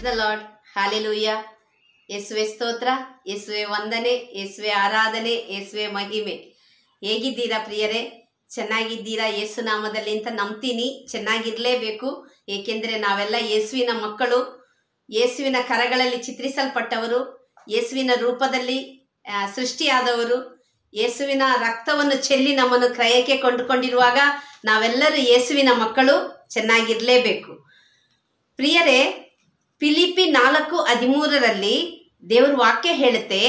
The Lord. Hallelujah. ಯೇಸುವೆ ಸ್ತೋತ್ರ, ಯೇಸುವೆ ವಂದನೆ, ಯೇಸುವೆ ಆರಾಧನೆ, ಯೇಸುವೆ ಮಹಿಮೆ. ಹೇಗಿದ್ದೀರಾ ಪ್ರಿಯರೇ? ಚೆನ್ನಾಗಿದ್ದೀರಾ ಯೇಸು ನಾಮದಲ್ಲಿ ಅಂತ ನಂಬ್ತೀನಿ. ಚೆನ್ನಾಗಿರಲೇಬೇಕು, ಏಕೆಂದರೆ ನಾವೆಲ್ಲ ಯೇಸುವಿನ ಮಕ್ಕಳು, ಯೇಸುವಿನ ಕರಗಳಲ್ಲಿ ಚಿತ್ರಿಸಲ್ಪಟ್ಟವರು, ಯೇಸುವಿನ ರೂಪದಲ್ಲಿ ಸೃಷ್ಟಿಯಾದವರು, ಯೇಸುವಿನ ರಕ್ತವನ್ನು ಚೆಲ್ಲಿ ನಮ್ಮನ್ನು ಕ್ರಯಕ್ಕೆ ಕೊಂಡುಕೊಂಡಿರುವಾಗ ನಾವೆಲ್ಲರೂ ಯೇಸುವಿನ ಮಕ್ಕಳು. ಚೆನ್ನಾಗಿರಲೇಬೇಕು ಪ್ರಿಯರೇ. ಫಿಲಿಪ್ಪಿ 4:13 ದೇವರ ವಾಕ್ಯ ಹೇಳುತ್ತೆ,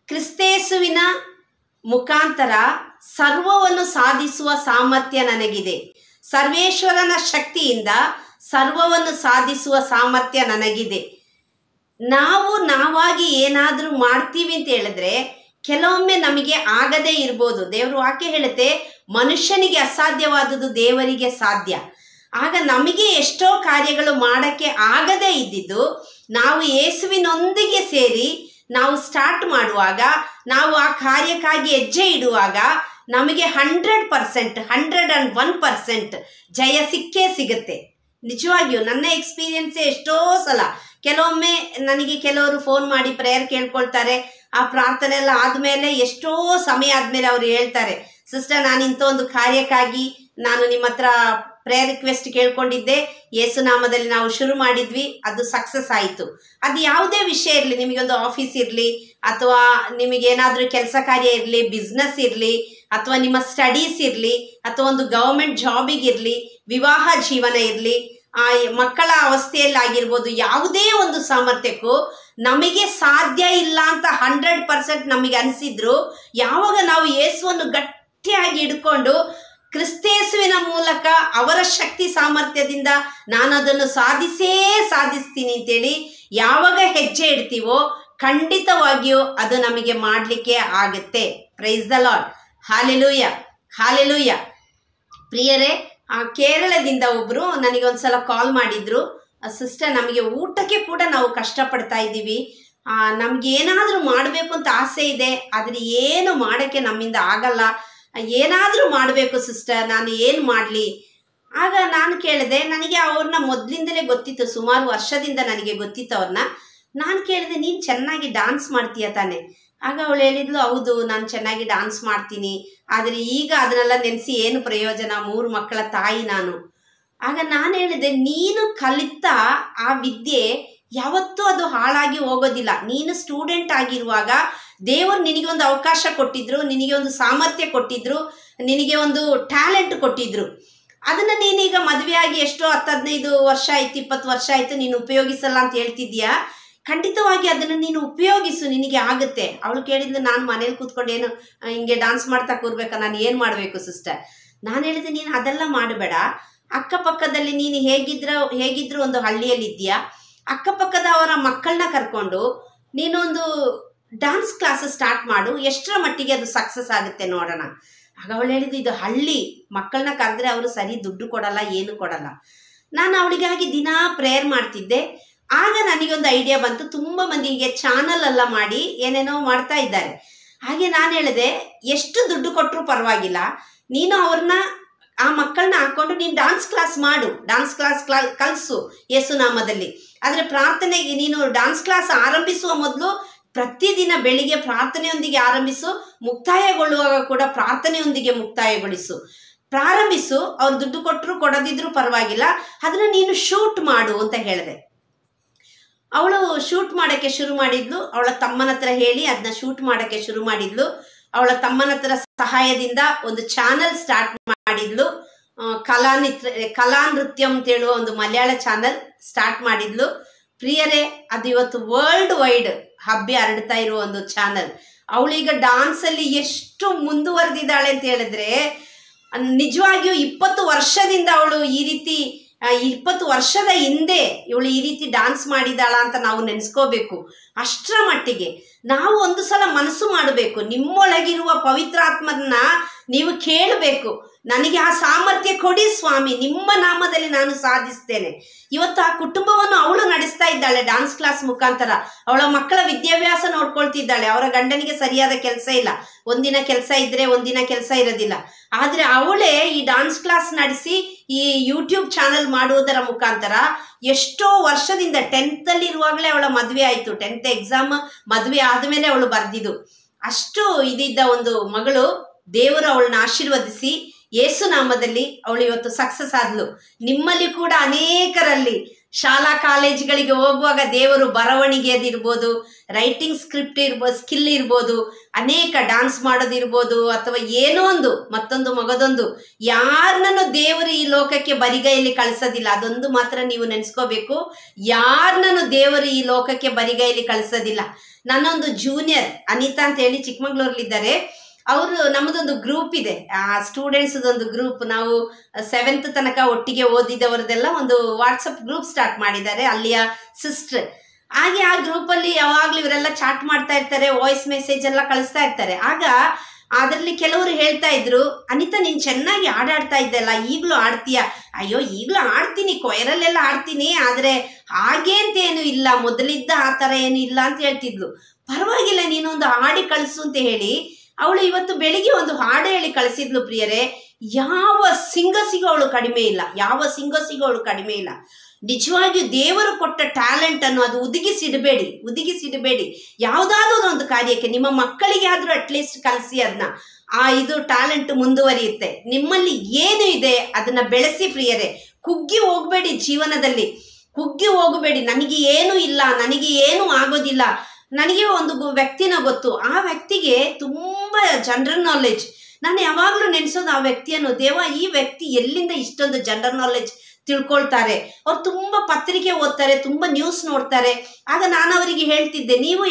ಕ್ರಿಸ್ತೇಸುವಿನ ಮುಖಾಂತರ ಸರ್ವವನ್ನು ಸಾಧಿಸುವ ಸಾಮರ್ಥ್ಯ ನನಗಿದೆ. ಸರ್ವೇಶ್ವರನ ಶಕ್ತಿಯಿಂದ ಸರ್ವವನ್ನು ಸಾಧಿಸುವ ಸಾಮರ್ಥ್ಯ ನನಗಿದೆ. ನಾವು ನಾವಾಗಿ ಏನಾದರೂ ಮಾಡ್ತೀವಿ ಅಂತ ಹೇಳಿದ್ರೆ ಕೆಲವೊಮ್ಮೆ ನಮಗೆ ಆಗದೇ ಇರ್ಬೋದು. ದೇವ್ರ ವಾಕ್ಯ ಹೇಳುತ್ತೆ, ಮನುಷ್ಯನಿಗೆ ಅಸಾಧ್ಯವಾದುದು ದೇವರಿಗೆ ಸಾಧ್ಯ. ಆಗ ನಮಗೆ ಎಷ್ಟೋ ಕಾರ್ಯಗಳು ಮಾಡೋಕ್ಕೆ ಆಗದೇ ಇದ್ದಿದ್ದು ನಾವು ಯೇಸುವಿನೊಂದಿಗೆ ಸೇರಿ ನಾವು ಸ್ಟಾರ್ಟ್ ಮಾಡುವಾಗ, ನಾವು ಆ ಕಾರ್ಯಕ್ಕಾಗಿ ಹೆಜ್ಜೆ ಇಡುವಾಗ ನಮಗೆ 100%, 101% ಜಯ ಸಿಕ್ಕೇ ಸಿಗುತ್ತೆ. ನಿಜವಾಗಿಯೂ ನನ್ನ ಎಕ್ಸ್ಪೀರಿಯನ್ಸೇ ಎಷ್ಟೋ ಸಲ. ಕೆಲವೊಮ್ಮೆ ನನಗೆ ಕೆಲವರು ಫೋನ್ ಮಾಡಿ ಪ್ರೇಯರ್ ಕೇಳ್ಕೊಳ್ತಾರೆ. ಆ ಪ್ರಾರ್ಥನೆ ಎಲ್ಲ ಆದಮೇಲೆ ಎಷ್ಟೋ ಸಮಯ ಆದಮೇಲೆ ಅವರು ಹೇಳ್ತಾರೆ, ಸಿಸ್ಟರ್ ನಾನು ಇಂಥ ಒಂದು ಕಾರ್ಯಕ್ಕಾಗಿ ನಾನು ನಿಮ್ಮ ಹತ್ರ ಪ್ರೇಯರ್ ರಿಕ್ವೆಸ್ಟ್ ಕೇಳ್ಕೊಂಡಿದ್ದೆ, ಯೇಸುನಾಮದಲ್ಲಿ ನಾವು ಶುರು ಮಾಡಿದ್ವಿ, ಅದು ಸಕ್ಸಸ್ ಆಯಿತು. ಅದು ಯಾವುದೇ ವಿಷಯ ಇರಲಿ, ನಿಮಗೊಂದು ಆಫೀಸ್ ಇರಲಿ, ಅಥವಾ ನಿಮಗೇನಾದರೂ ಕೆಲಸ ಕಾರ್ಯ ಇರಲಿ, ಬಿಸ್ನೆಸ್ ಇರಲಿ, ಅಥವಾ ನಿಮ್ಮ ಸ್ಟಡೀಸ್ ಇರಲಿ, ಅಥವಾ ಒಂದು ಗವರ್ಮೆಂಟ್ ಜಾಬಿಗಿರಲಿ, ವಿವಾಹ ಜೀವನ ಇರಲಿ, ಮಕ್ಕಳ ಅವಸ್ಥೆಯಲ್ಲಾಗಿರ್ಬೋದು, ಯಾವುದೇ ಒಂದು ಸಾಮರ್ಥ್ಯಕ್ಕೂ ನಮಗೆ ಸಾಧ್ಯ ಇಲ್ಲ ಅಂತ 100% ನಮಗೆ ಅನಿಸಿದ್ರು, ಯಾವಾಗ ನಾವು ಯೇಸುವನ್ನು ಗಟ್ಟಿಯಾಗಿ ಹಿಡ್ಕೊಂಡು ಕ್ರಿಸ್ತೇಸುವಿನ ಮೂಲಕ ಅವರ ಶಕ್ತಿ ಸಾಮರ್ಥ್ಯದಿಂದ ನಾನು ಅದನ್ನು ಸಾಧಿಸ್ತೀನಿ ಅಂತೇಳಿ ಯಾವಾಗ ಹೆಜ್ಜೆ ಇಡ್ತೀವೋ ಖಂಡಿತವಾಗಿಯೂ ಅದು ನಮಗೆ ಮಾಡಲಿಕ್ಕೆ ಆಗುತ್ತೆ. Price the Lord. Hallelujah, hallelujah. ಪ್ರಿಯರೇ, ಕೇರಳದಿಂದ ಒಬ್ಬರು ನನಗೆ ಒಂದ್ಸಲ ಕಾಲ್ ಮಾಡಿದ್ರು, ಸಿಸ್ಟರ್ ನಮಗೆ ಊಟಕ್ಕೆ ಕೂಡ ನಾವು ಕಷ್ಟಪಡ್ತಾ ಇದ್ದೀವಿ, ನಮ್ಗೆ ಏನಾದರೂ ಮಾಡಬೇಕು ಅಂತ ಆಸೆ ಇದೆ, ಆದರೆ ಏನು ಮಾಡೋಕ್ಕೆ ನಮ್ಮಿಂದ ಆಗಲ್ಲ, ಏನಾದರೂ ಮಾಡಬೇಕು ಸಿಸ್ಟರ್, ನಾನು ಏನು ಮಾಡಲಿ? ಆಗ ನಾನು ಕೇಳಿದೆ, ನನಗೆ ಅವ್ರನ್ನ ಮೊದಲಿಂದಲೇ ಗೊತ್ತಿತ್ತು, ಸುಮಾರು ವರ್ಷದಿಂದ ನನಗೆ ಗೊತ್ತಿತ್ತು ಅವ್ರನ್ನ. ನಾನು ಕೇಳಿದೆ, ನೀನು ಚೆನ್ನಾಗಿ ಡ್ಯಾನ್ಸ್ ಮಾಡ್ತೀಯ ತಾನೆ? ಆಗ ಅವಳು ಹೇಳಿದ್ಲು, ಹೌದು ನಾನು ಚೆನ್ನಾಗಿ ಡ್ಯಾನ್ಸ್ ಮಾಡ್ತೀನಿ, ಆದರೆ ಈಗ ಅದನ್ನೆಲ್ಲ ನೆನೆಸಿ ಏನು ಪ್ರಯೋಜನ, 3 ಮಕ್ಕಳ ತಾಯಿ ನಾನು. ಆಗ ನಾನು ಹೇಳಿದೆ, ನೀನು ಕಲಿತ ಆ ವಿದ್ಯೆ ಯಾವತ್ತೂ ಅದು ಹಾಳಾಗಿ ಹೋಗೋದಿಲ್ಲ. ನೀನು ಸ್ಟೂಡೆಂಟ್ ಆಗಿರುವಾಗ ದೇವರು ನಿನಗೆ ಒಂದು ಅವಕಾಶ ಕೊಟ್ಟಿದ್ರು, ನಿನಗೆ ಒಂದು ಸಾಮರ್ಥ್ಯ ಕೊಟ್ಟಿದ್ರು, ನಿನಗೆ ಒಂದು ಟ್ಯಾಲೆಂಟ್ ಕೊಟ್ಟಿದ್ರು. ಅದನ್ನು ನೀನೀಗ ಮದುವೆಯಾಗಿ ಎಷ್ಟೋ 10-15 ವರ್ಷ ಆಯ್ತು, 20 ವರ್ಷ ಆಯಿತು, ನೀನು ಉಪಯೋಗಿಸಲ್ಲ ಅಂತ ಹೇಳ್ತಿದ್ಯಾ. ಖಂಡಿತವಾಗಿ ಅದನ್ನು ನೀನು ಉಪಯೋಗಿಸು, ನಿನಗೆ ಆಗುತ್ತೆ. ಅವಳು ಕೇಳಿದ್ಲು, ನಾನು ಮನೇಲಿ ಕೂತ್ಕೊಂಡು ಏನು ಹಿಂಗೆ ಡ್ಯಾನ್ಸ್ ಮಾಡ್ತಾ ಕೂರ್ಬೇಕಾ, ನಾನು ಏನು ಮಾಡಬೇಕು ಸಿಸ್ಟರ್? ನಾನು ಹೇಳಿದೆ, ನೀನು ಅದೆಲ್ಲ ಮಾಡಬೇಡ. ಅಕ್ಕಪಕ್ಕದಲ್ಲಿ ನೀನು ಹೇಗಿದ್ರು ಒಂದು ಹಳ್ಳಿಯಲ್ಲಿದ್ದೀಯಾ, ಅಕ್ಕಪಕ್ಕದ ಅವರ ಮಕ್ಕಳನ್ನ ಕರ್ಕೊಂಡು ನೀನೊಂದು ಡ್ಯಾನ್ಸ್ ಕ್ಲಾಸ್ ಸ್ಟಾರ್ಟ್ ಮಾಡು, ಎಷ್ಟರ ಮಟ್ಟಿಗೆ ಅದು ಸಕ್ಸಸ್ ಆಗುತ್ತೆ ನೋಡೋಣ. ಆಗ ಅವಳು ಹೇಳಿದ್ದು, ಇದು ಹಳ್ಳಿ, ಮಕ್ಕಳನ್ನ ಕರೆದ್ರೆ ಅವರು ಸರಿ ದುಡ್ಡು ಕೊಡಲ್ಲ, ಏನು ಕೊಡಲ್ಲ. ನಾನು ಅವಳಿಗಾಗಿ ದಿನಾ ಪ್ರೇಯರ್ ಮಾಡ್ತಿದ್ದೆ. ಆಗ ನನಗೊಂದು ಐಡಿಯಾ ಬಂತು, ತುಂಬ ಮಂದಿಗೆ ಚಾನಲ್ ಎಲ್ಲ ಮಾಡಿ ಏನೇನೋ ಮಾಡ್ತಾ ಇದ್ದಾರೆ. ಹಾಗೆ ನಾನು ಹೇಳಿದೆ, ಎಷ್ಟು ದುಡ್ಡು ಕೊಟ್ಟರು ಪರವಾಗಿಲ್ಲ, ನೀನು ಅವ್ರನ್ನ ಆ ಮಕ್ಕಳನ್ನ ಹಾಕ್ಕೊಂಡು ನೀನು ಡ್ಯಾನ್ಸ್ ಕ್ಲಾಸ್ ಮಾಡು, ಡ್ಯಾನ್ಸ್ ಕ್ಲಾಸ್ ಕಲಿಸು ಯೇಸುನಾಮದಲ್ಲಿ. ಆದರೆ ಪ್ರಾರ್ಥನೆಗೆ ನೀನು ಡ್ಯಾನ್ಸ್ ಕ್ಲಾಸ್ ಆರಂಭಿಸುವ ಮೊದಲು ಪ್ರತಿದಿನ ಬೆಳಿಗ್ಗೆ ಪ್ರಾರ್ಥನೆಯೊಂದಿಗೆ ಆರಂಭಿಸು, ಮುಕ್ತಾಯಗೊಳ್ಳುವಾಗ ಕೂಡ ಪ್ರಾರ್ಥನೆಯೊಂದಿಗೆ ಮುಕ್ತಾಯಗೊಳಿಸು, ಪ್ರಾರಂಭಿಸು. ಅವ್ರು ದುಡ್ಡು ಕೊಟ್ಟರು ಕೊಡದಿದ್ರು ಪರವಾಗಿಲ್ಲ, ಅದನ್ನು ನೀನು ಶೂಟ್ ಮಾಡು ಅಂತ ಹೇಳಿದೆ. ಅವಳು ಶೂಟ್ ಮಾಡೋಕ್ಕೆ ಶುರು ಮಾಡಿದ್ಲು. ಅವಳ ತಮ್ಮನ ಹತ್ರ ಹೇಳಿ ಅದನ್ನ ಶೂಟ್ ಮಾಡೋಕ್ಕೆ ಶುರು ಮಾಡಿದ್ಲು. ಅವಳ ತಮ್ಮನ ಹತ್ರ ಸಹಾಯದಿಂದ ಒಂದು ಚಾನಲ್ ಸ್ಟಾರ್ಟ್ ಮಾಡಿದ್ಲು. ಕಲಾ ನೃತ್ಯಂ ಅಂತೇಳುವ ಒಂದು ಮಲಯಾಳ ಚಾನಲ್ ಸ್ಟಾರ್ಟ್ ಮಾಡಿದ್ಲು. ಪ್ರಿಯರೇ, ಅದು ಇವತ್ತು ವರ್ಲ್ಡ್ ವೈಡ್ ಹಬ್ಬಿ ಹರಡ್ತಾ ಇರುವ ಒಂದು ಚಾನಲ್. ಅವಳೀಗ ಡ್ಯಾನ್ಸಲ್ಲಿ ಎಷ್ಟು ಮುಂದುವರೆದಿದ್ದಾಳೆ ಅಂತ ಹೇಳಿದ್ರೆ, ನಿಜವಾಗಿಯೂ 20 ವರ್ಷದಿಂದ ಅವಳು ಈ ರೀತಿ 20 ವರ್ಷದ ಹಿಂದೆ ಇವಳು ಈ ರೀತಿ ಡ್ಯಾನ್ಸ್ ಮಾಡಿದಾಳ ಅಂತ ನಾವು ನೆನೆಸ್ಕೋಬೇಕು. ಅಷ್ಟರ ಮಟ್ಟಿಗೆ ನಾವು ಒಂದು ಸಲ ಮನಸ್ಸು ಮಾಡಬೇಕು, ನಿಮ್ಮೊಳಗಿರುವ ಪವಿತ್ರಾತ್ಮನ ನೀವು ಕೇಳಬೇಕು, ನನಗೆ ಆ ಸಾಮರ್ಥ್ಯ ಕೊಡಿ ಸ್ವಾಮಿ, ನಿಮ್ಮ ನಾಮದಲ್ಲಿ ನಾನು ಸಾಧಿಸ್ತೇನೆ. ಇವತ್ತು ಆ ಕುಟುಂಬವನ್ನು ಅವಳು ನಡೆಸ್ತಾ ಇದ್ದಾಳೆ ಡ್ಯಾನ್ಸ್ ಕ್ಲಾಸ್ ಮುಖಾಂತರ. ಅವಳ ಮಕ್ಕಳ ವಿದ್ಯಾಭ್ಯಾಸ ನೋಡ್ಕೊಳ್ತಿದ್ದಾಳೆ. ಅವರ ಗಂಡನಿಗೆ ಸರಿಯಾದ ಕೆಲಸ ಇಲ್ಲ, ಒಂದಿನ ಕೆಲಸ ಇದ್ರೆ ಒಂದಿನ ಕೆಲಸ ಇರೋದಿಲ್ಲ. ಆದರೆ ಅವಳೇ ಈ ಡ್ಯಾನ್ಸ್ ಕ್ಲಾಸ್ ನಡೆಸಿ ಈ ಯೂಟ್ಯೂಬ್ ಚಾನಲ್ ಮಾಡುವುದರ ಮುಖಾಂತರ ಎಷ್ಟೋ ವರ್ಷದಿಂದ 10th ಇರುವಾಗಲೇ ಅವಳ ಮದುವೆ ಆಯಿತು. 10th ಎಕ್ಸಾಮ್ ಮದುವೆ ಆದಮೇಲೆ ಅವಳು ಬರೆದಿದ್ದು. ಅಷ್ಟು ಇದಿದ್ದ ಒಂದು ಮಗಳು ದೇವರು ಅವಳನ್ನ ಆಶೀರ್ವದಿಸಿ ಯೇಸು ನಾಮದಲ್ಲಿ ಅವಳು ಇವತ್ತು ಸಕ್ಸಸ್ ಆದ್ಲು. ನಿಮ್ಮಲ್ಲಿ ಕೂಡ ಅನೇಕರಲ್ಲಿ ಶಾಲಾ ಕಾಲೇಜುಗಳಿಗೆ ಹೋಗುವಾಗ ದೇವರು ಬರವಣಿಗೆದಿರ್ಬೋದು, ರೈಟಿಂಗ್ ಸ್ಕ್ರಿಪ್ಟ್ ಇರ್ಬೋದು, ಸ್ಕಿಲ್ ಇರ್ಬೋದು, ಅನೇಕ ಡಾನ್ಸ್ ಮಾಡೋದಿರ್ಬೋದು, ಅಥವಾ ಏನೋ ಒಂದು ಮತ್ತೊಂದು ಮಗದೊಂದು, ಯಾರನ್ನೂ ದೇವರು ಈ ಲೋಕಕ್ಕೆ ಬರಿಗೈಯಲ್ಲಿ ಕಳಿಸೋದಿಲ್ಲ. ಅದೊಂದು ಮಾತ್ರ ನೀವು ನೆನೆಸ್ಕೋಬೇಕು, ಯಾರನ್ನೂ ದೇವರು ಈ ಲೋಕಕ್ಕೆ ಬರಿಗೈಯಲ್ಲಿ ಕಳಿಸೋದಿಲ್ಲ. ನನ್ನೊಂದು ಜೂನಿಯರ್ ಅನಿತಾ ಅಂತ ಹೇಳಿ ಚಿಕ್ಕಮಗಳೂರಲ್ಲಿದ್ದಾರೆ. ಅವರು ನಮ್ಮದೊಂದು ಗ್ರೂಪ್ ಇದೆ, ಆ ಸ್ಟೂಡೆಂಟ್ಸ್ದೊಂದು ಗ್ರೂಪ್. ನಾವು 7th ತನಕ ಒಟ್ಟಿಗೆ ಓದಿದವರದೆಲ್ಲ ಒಂದು ವಾಟ್ಸಪ್ ಗ್ರೂಪ್ ಸ್ಟಾರ್ಟ್ ಮಾಡಿದ್ದಾರೆ, ಅಲ್ಲಿಯ ಸಿಸ್ಟರ್. ಹಾಗೆ ಆ ಗ್ರೂಪಲ್ಲಿ ಯಾವಾಗಲೂ ಇವರೆಲ್ಲ ಚಾಟ್ ಮಾಡ್ತಾ ಇರ್ತಾರೆ, ವಾಯ್ಸ್ ಮೆಸೇಜ್ ಎಲ್ಲ ಕಳಿಸ್ತಾ ಇರ್ತಾರೆ. ಆಗ ಅದರಲ್ಲಿ ಕೆಲವರು ಹೇಳ್ತಾ ಇದ್ರು, ಅನಿತಾ ನೀನು ಚೆನ್ನಾಗಿ ಹಾಡಾಡ್ತಾ ಇದ್ದಲ್ಲ, ಈಗಲೂ ಆಡ್ತೀಯಾ? ಅಯ್ಯೋ ಈಗಲೂ ಆಡ್ತೀನಿ, ಕೊಯರಲ್ಲೆಲ್ಲ ಆಡ್ತೀನಿ, ಆದರೆ ಹಾಗೆ ಅಂತ ಏನು ಇಲ್ಲ, ಮೊದಲಿದ್ದ ಆ ಥರ ಏನು ಇಲ್ಲ ಅಂತ ಹೇಳ್ತಿದ್ಲು. ಪರವಾಗಿಲ್ಲ, ನೀನೊಂದು ಹಾಡಿ ಕಳಿಸು ಅಂತ ಹೇಳಿ ಅವಳು ಇವತ್ತು ಬೆಳಿಗ್ಗೆ ಒಂದು ಹಾಡು ಹೇಳಿ ಕಳಿಸಿದ್ಲು. ಪ್ರಿಯರೇ, ಯಾವ ಸಿಂಗಸಿಗೂ ಅವಳು ಕಡಿಮೆ ಇಲ್ಲ, ಯಾವ ಸಿಂಗಸಿಗೂ ಅವಳು ಕಡಿಮೆ ಇಲ್ಲ. ನಿಜವಾಗಿಯೂ ದೇವರು ಕೊಟ್ಟ ಟ್ಯಾಲೆಂಟ್ ಅನ್ನು ಅದು ಉದಿಗಿಸಿಡಬೇಡಿ. ಯಾವುದಾದ್ರೂ ಒಂದು ಕಾರ್ಯಕ್ಕೆ ನಿಮ್ಮ ಮಕ್ಕಳಿಗೆ ಆದರೂ ಅಟ್ಲೀಸ್ಟ್ ಕಲಿಸಿ, ಅದನ್ನ ಇದು ಟ್ಯಾಲೆಂಟ್ ಮುಂದುವರಿಯುತ್ತೆ. ನಿಮ್ಮಲ್ಲಿ ಏನು ಇದೆ ಅದನ್ನ ಬೆಳೆಸಿ ಪ್ರಿಯರೇ. ಕುಗ್ಗಿ ಹೋಗಬೇಡಿ, ಜೀವನದಲ್ಲಿ ಕುಗ್ಗಿ ಹೋಗಬೇಡಿ. ನನಗೆ ಏನೂ ಇಲ್ಲ, ನನಗೆ ಏನೂ ಆಗೋದಿಲ್ಲ. ನನಗೆ ಒಂದು ವ್ಯಕ್ತಿನ ಗೊತ್ತು, ಆ ವ್ಯಕ್ತಿಗೆ ತುಂಬ ಜನರಲ್ ನಾಲೆಡ್ಜ್. ನಾನು ಯಾವಾಗಲೂ ನೆನೆಸೋದು ಆ ವ್ಯಕ್ತಿಯನ್ನು, ದೇವ ಈ ವ್ಯಕ್ತಿ ಎಲ್ಲಿಂದ ಇಷ್ಟೊಂದು ಜನರಲ್ ನಾಲೆಡ್ಜ್ ತಿಳ್ಕೊಳ್ತಾರೆ. ಅವ್ರು ತುಂಬ ಪತ್ರಿಕೆ ಓದ್ತಾರೆ, ತುಂಬ ನ್ಯೂಸ್ ನೋಡ್ತಾರೆ. ಆಗ ನಾನು ಅವರಿಗೆ ಹೇಳ್ತಿದ್ದೆ, ನೀವು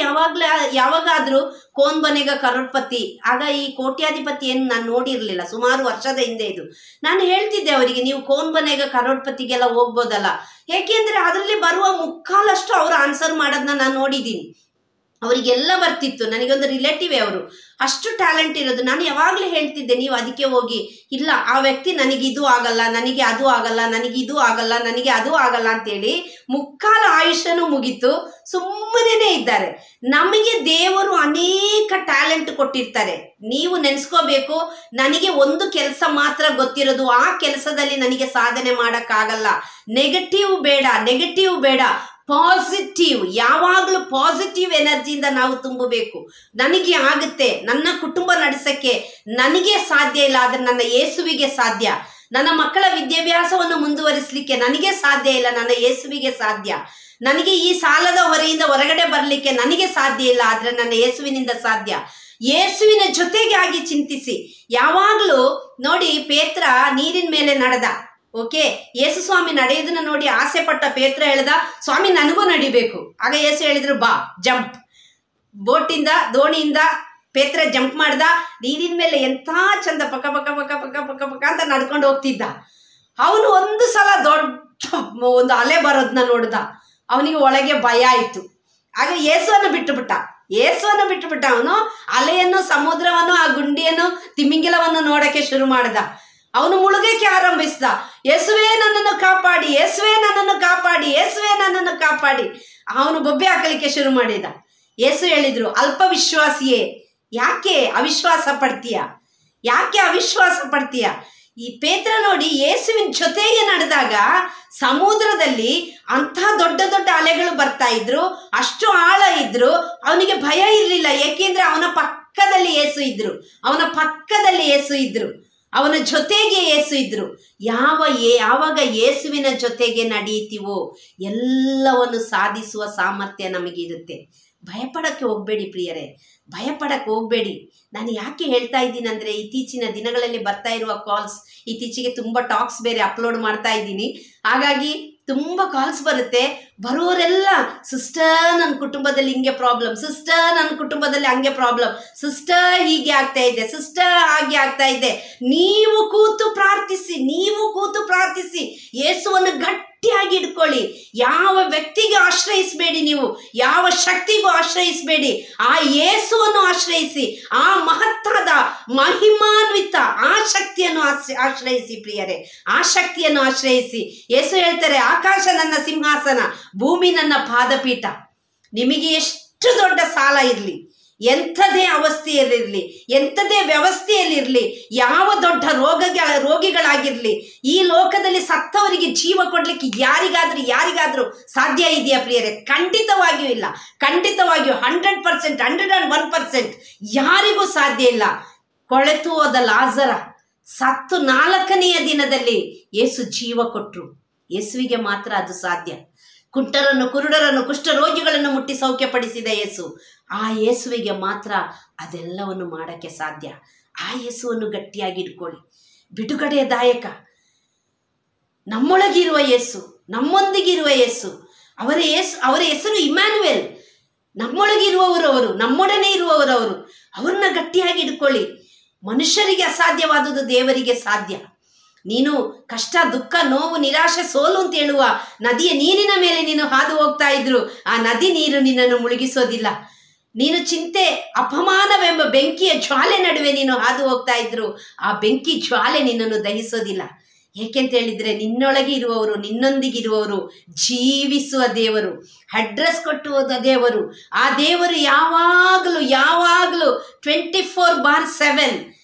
ಯಾವಾಗಾದರೂ ಕೋನ್ ಬನೇಗ ಕರೋಡ್ಪತಿ, ಆಗ ಈ ಕೋಟ್ಯಾಧಿಪತಿ ಏನು ನಾನು ನೋಡಿರಲಿಲ್ಲ, ಸುಮಾರು ವರ್ಷದ ಹಿಂದೆ ಇದು. ನಾನು ಹೇಳ್ತಿದ್ದೆ ಅವರಿಗೆ, ನೀವು ಕೋನ್ ಬನೇಗ ಕರೋಡ್ಪತಿಗೆಲ್ಲ ಹೋಗ್ಬೋದಲ್ಲ, ಏಕೆಂದರೆ ಅದರಲ್ಲಿ ಬರುವ ಮುಕ್ಕಾಲಷ್ಟು ಅವರು ಆನ್ಸರ್ ಮಾಡೋದನ್ನ ನಾನು ನೋಡಿದ್ದೀನಿ. ಅವರಿಗೆಲ್ಲ ಬರ್ತಿತ್ತು. ನನಗೊಂದು ರಿಲೇಟಿವೇ ಅವರು, ಅಷ್ಟು ಟ್ಯಾಲೆಂಟ್ ಇರೋದು. ನಾನು ಯಾವಾಗಲೂ ಹೇಳ್ತಿದ್ದೆ, ನೀವು ಅದಕ್ಕೆ ಹೋಗಿ. ಇಲ್ಲ, ಆ ವ್ಯಕ್ತಿ ನನಗಿದು ಆಗಲ್ಲ, ನನಗೆ ಅದು ಆಗಲ್ಲ, ನನಗಿದು ಆಗಲ್ಲ, ನನಗೆ ಅದು ಆಗಲ್ಲ ಅಂತೇಳಿ ಮುಕ್ಕಾಲ ಆಯುಷ್ಯನೂ ಮುಗೀತು, ಸುಮ್ಮನೆ ಇದ್ದಾರೆ. ನಮಗೆ ದೇವರು ಅನೇಕ ಟ್ಯಾಲೆಂಟ್ ಕೊಟ್ಟಿರ್ತಾರೆ. ನೀವು ನೆನೆಸ್ಕೋಬೇಕು, ನನಗೆ ಒಂದು ಕೆಲಸ ಮಾತ್ರ ಗೊತ್ತಿರೋದು, ಆ ಕೆಲಸದಲ್ಲಿ ನನಗೆ ಸಾಧನೆ ಮಾಡೋಕ್ಕಾಗಲ್ಲ. ನೆಗೆಟಿವ್ ಬೇಡ, ಪಾಸಿಟಿವ್, ಯಾವಾಗಲೂ ಪಾಸಿಟಿವ್ ಎನರ್ಜಿಯಿಂದ ನಾವು ತುಂಬಬೇಕು. ನನಗೆ ಆಗುತ್ತೆ, ನನ್ನ ಕುಟುಂಬ ನಡೆಸಕ್ಕೆ ನನಗೆ ಸಾಧ್ಯ ಇಲ್ಲ, ಆದರೆ ನನ್ನ ಯೇಸುವಿಗೆ ಸಾಧ್ಯ. ನನ್ನ ಮಕ್ಕಳ ವಿದ್ಯಾಭ್ಯಾಸವನ್ನು ಮುಂದುವರಿಸಲಿಕ್ಕೆ ನನಗೆ ಸಾಧ್ಯ ಇಲ್ಲ, ನನ್ನ ಯೇಸುವಿಗೆ ಸಾಧ್ಯ. ನನಗೆ ಈ ಸಾಲದ ಹೊರೆಯಿಂದ ಹೊರಗಡೆ ಬರಲಿಕ್ಕೆ ನನಗೆ ಸಾಧ್ಯ ಇಲ್ಲ, ಆದರೆ ನನ್ನ ಯೇಸುವಿನಿಂದ ಸಾಧ್ಯ. ಯೇಸುವಿನ ಜೊತೆಗಾಗಿ ಚಿಂತಿಸಿ. ಯಾವಾಗಲೂ ನೋಡಿ, ಪೇತ್ರ ನೀರಿನ ಮೇಲೆ ನಡೆದ. ಓಕೆ, ಯೇಸು ಸ್ವಾಮಿ ನಡೆಯೋದನ್ನ ನೋಡಿ ಆಸೆ ಪಟ್ಟ ಪೇತ್ರ ಹೇಳ್ದ, ಸ್ವಾಮಿ ನನಗೂ ನಡಿಬೇಕು. ಆಗ ಯೇಸು ಹೇಳಿದ್ರು, ಬಾ ಜಂಪ್. ದೋಣಿಯಿಂದ ಪೇತ್ರ ಜಂಪ್ ಮಾಡ್ದ. ನೀರಿನ ಮೇಲೆ ಎಂಥ ಚಂದ ಪಕ್ಕ ಪಕ್ಕ ಪಕ್ಕ ಪಕ್ಕ ಪಕ್ಕ ಪಕ್ಕ ಅಂತ ನಡ್ಕೊಂಡು ಹೋಗ್ತಿದ್ದ. ಅವನು ಒಂದು ಸಲ ದೊಡ್ಡ ಒಂದು ಅಲೆ ಬರೋದನ್ನ ನೋಡ್ದ. ಅವನಿಗೆ ಒಳಗೆ ಭಯ ಆಯಿತು. ಆಗ ಯೇಸುವನ್ನು ಬಿಟ್ಟುಬಿಟ್ಟ. ಅವನು ಅಲೆಯನ್ನು, ಸಮುದ್ರವನ್ನು, ಆ ಗುಂಡಿಯನ್ನು, ತಿಮಿಂಗಿಲವನ್ನು ನೋಡಕ್ಕೆ ಶುರು ಮಾಡ್ದ. ಅವನು ಮುಳುಗಕ್ಕೆ ಆರಂಭಿಸಿದ. ಯೇಸುವೇ ನನ್ನನ್ನು ಕಾಪಾಡಿ, ಯೇಸುವೇ ನನ್ನನ್ನು ಕಾಪಾಡಿ, ಯೇಸುವೇ ನನ್ನನ್ನು ಕಾಪಾಡಿ. ಅವನು ಬೊಬ್ಬೆ ಹಾಕಲಿಕ್ಕೆ ಶುರು ಮಾಡಿದ. ಯೇಸು ಹೇಳಿದ್ರು, ಅಲ್ಪ ವಿಶ್ವಾಸಿಯೇ, ಯಾಕೆ ಅವಿಶ್ವಾಸ ಪಡ್ತೀಯ? ಈ ಪೇತ್ರ ನೋಡಿ, ಯೇಸುವಿನ ಜೊತೆಗೆ ನಡೆದಾಗ ಸಮುದ್ರದಲ್ಲಿ ಅಂಥ ದೊಡ್ಡ ದೊಡ್ಡ ಅಲೆಗಳು ಬರ್ತಾ ಇದ್ರು, ಅಷ್ಟು ಆಳ ಇದ್ರು. ಅವನಿಗೆ ಭಯ ಇರಲಿಲ್ಲ, ಏಕೆಂದ್ರೆ ಅವನ ಪಕ್ಕದಲ್ಲಿ ಯೇಸು ಇದ್ರು, ಅವನ ಜೊತೆಗೆ ಯೇಸು ಇದ್ರು. ಯಾವಾಗ ಯೇಸುವಿನ ಜೊತೆಗೆ ನಡೆಯುತ್ತೀವೋ ಎಲ್ಲವನ್ನು ಸಾಧಿಸುವ ಸಾಮರ್ಥ್ಯ ನಮಗಿರುತ್ತೆ. ಭಯಪಡಕ್ಕೆ ಹೋಗಬೇಡಿ ಪ್ರಿಯರೇ, ಭಯಪಡಕ್ಕೆ ಹೋಗಬೇಡಿ. ನಾನು ಯಾಕೆ ಹೇಳ್ತಾ ಇದ್ದೀನಿ ಅಂದರೆ, ಇತ್ತೀಚಿನ ದಿನಗಳಲ್ಲಿ ಬರ್ತಾ ಇರುವ ಕಾಲ್ಸ್, ಇತ್ತೀಚೆಗೆ ತುಂಬ ಟಾಕ್ಸ್ ಬೇರೆ ಅಪ್ಲೋಡ್ ಮಾಡ್ತಾ ಇದ್ದೀನಿ. ಹಾಗಾಗಿ ತುಂಬ ಕಾಲ್ಸ್ ಬರುತ್ತೆ. ಬರೋರೆಲ್ಲ, ಸಿಸ್ಟರ್ ನನ್ನ ಕುಟುಂಬದಲ್ಲಿ ಹಿಂಗೆ ಪ್ರಾಬ್ಲಮ್, ಸಿಸ್ಟರ್ ನನ್ನ ಕುಟುಂಬದಲ್ಲಿ ಹಂಗೆ ಪ್ರಾಬ್ಲಮ್, ಸಿಸ್ಟರ್ ಹೀಗೆ ಆಗ್ತಾ ಇದೆ, ಸಿಸ್ಟರ್ ಹಾಗೆ ಆಗ್ತಾ ಇದೆ. ನೀವು ಕೂತು ಪ್ರಾರ್ಥಿಸಿ, ಯೇಸುವನ್ನು ಗಟ್ಟಿಯಾಗಿ ಇಟ್ಕೊಳ್ಳಿ. ಯಾವ ವ್ಯಕ್ತಿಗೆ ಆಶ್ರಯಿಸಬೇಡಿ, ನೀವು ಯಾವ ಶಕ್ತಿಗೂ ಆಶ್ರಯಿಸಬೇಡಿ. ಆ ಯೇಸುವನ್ನು ಆಶ್ರಯಿಸಿ, ಆ ಮಹತ್ತಾದ ಮಹಿಮಾನ್ವಿತ ಆ ಶಕ್ತಿಯನ್ನು ಆಶ್ರಯಿಸಿ ಪ್ರಿಯರೇ, ಆ ಶಕ್ತಿಯನ್ನು ಆಶ್ರಯಿಸಿ. ಯೇಸು ಹೇಳ್ತಾರೆ, ಆಕಾಶ ನನ್ನ ಸಿಂಹಾಸನ, ಭೂಮಿ ನನ್ನ ಪಾದಪೀಠ. ನಿಮಗೆ ಎಷ್ಟು ದೊಡ್ಡ ಸಾಲ ಇರಲಿ, ಎಂಥದೇ ಅವಸ್ಥೆಯಲ್ಲಿರಲಿ, ಎಂಥದೇ ವ್ಯವಸ್ಥೆಯಲ್ಲಿರಲಿ, ಯಾವ ದೊಡ್ಡ ರೋಗಿಗಳಾಗಿರಲಿ, ಈ ಲೋಕದಲ್ಲಿ ಸತ್ತವರಿಗೆ ಜೀವ ಕೊಡಲಿಕ್ಕೆ ಯಾರಿಗಾದರೂ ಸಾಧ್ಯ ಇದೆಯಾ ಪ್ರಿಯರೇ? ಖಂಡಿತವಾಗಿಯೂ ಇಲ್ಲ. ಖಂಡಿತವಾಗಿಯೂ 100%, 101% ಯಾರಿಗೂ ಸಾಧ್ಯ ಇಲ್ಲ. ಕೊಳೆತು ಹೋದ ಲಾಜರ ಸತ್ತು 4ನೆಯ ದಿನದಲ್ಲಿ ಯೇಸು ಜೀವ ಕೊಟ್ಟರು. ಯೇಸುವಿಗೆ ಮಾತ್ರ ಅದು ಸಾಧ್ಯ. ಕುಂಟರನ್ನು, ಕುರುಡರನ್ನು, ಕುಷ್ಠರೋಗಿಗಳನ್ನು ಮುಟ್ಟಿ ಸೌಖ್ಯಪಡಿಸಿದ ಯೇಸು, ಆ ಯೇಸುವಿಗೆ ಮಾತ್ರ ಅದೆಲ್ಲವನ್ನು ಮಾಡೋಕ್ಕೆ ಸಾಧ್ಯ. ಆ ಯೇಸುವನ್ನು ಗಟ್ಟಿಯಾಗಿ ಇಟ್ಕೊಳ್ಳಿ. ಬಿಡುಗಡೆದಾಯಕ ನಮ್ಮೊಳಗಿರುವ ಯೇಸು, ನಮ್ಮೊಂದಿಗಿರುವ ಯೇಸು, ಅವರ ಹೆಸರು ಇಮ್ಯಾನ್ಯುಯಲ್. ನಮ್ಮೊಳಗಿರುವವರು ಅವರು, ನಮ್ಮೊಡನೆ ಇರುವವರು ಅವರು. ಅವ್ರನ್ನ ಗಟ್ಟಿಯಾಗಿ ಇಟ್ಕೊಳ್ಳಿ. ಮನುಷ್ಯರಿಗೆ ಅಸಾಧ್ಯವಾದುದು ದೇವರಿಗೆ ಸಾಧ್ಯ. ನೀನು ಕಷ್ಟ, ದುಃಖ, ನೋವು, ನಿರಾಶೆ, ಸೋಲು ಅಂತ ಹೇಳುವ ನದಿಯ ನೀರಿನ ಮೇಲೆ ನೀನು ಹಾದು ಹೋಗ್ತಾ ಇದ್ರು ಆ ನದಿ ನೀರು ನಿನ್ನನ್ನು ಮುಳುಗಿಸೋದಿಲ್ಲ. ನೀನು ಚಿಂತೆ, ಅಪಮಾನವೆಂಬ ಬೆಂಕಿಯ ಜ್ವಾಲೆ ನಡುವೆ ನೀನು ಹಾದು ಹೋಗ್ತಾ ಇದ್ರು ಆ ಬೆಂಕಿ ಜ್ವಾಲೆ ನಿನ್ನನ್ನು ದಹಿಸೋದಿಲ್ಲ. ಏಕೆಂತ ಹೇಳಿದ್ರೆ ನಿನ್ನೊಳಗೆ ಇರುವವರು, ನಿನ್ನೊಂದಿಗಿರುವವರು ಜೀವಿಸುವ ದೇವರು, ಅಡ್ರೆಸ್ ಕೊಟ್ಟು ಹೋದ ದೇವರು. ಆ ದೇವರು ಯಾವಾಗಲೂ 24/7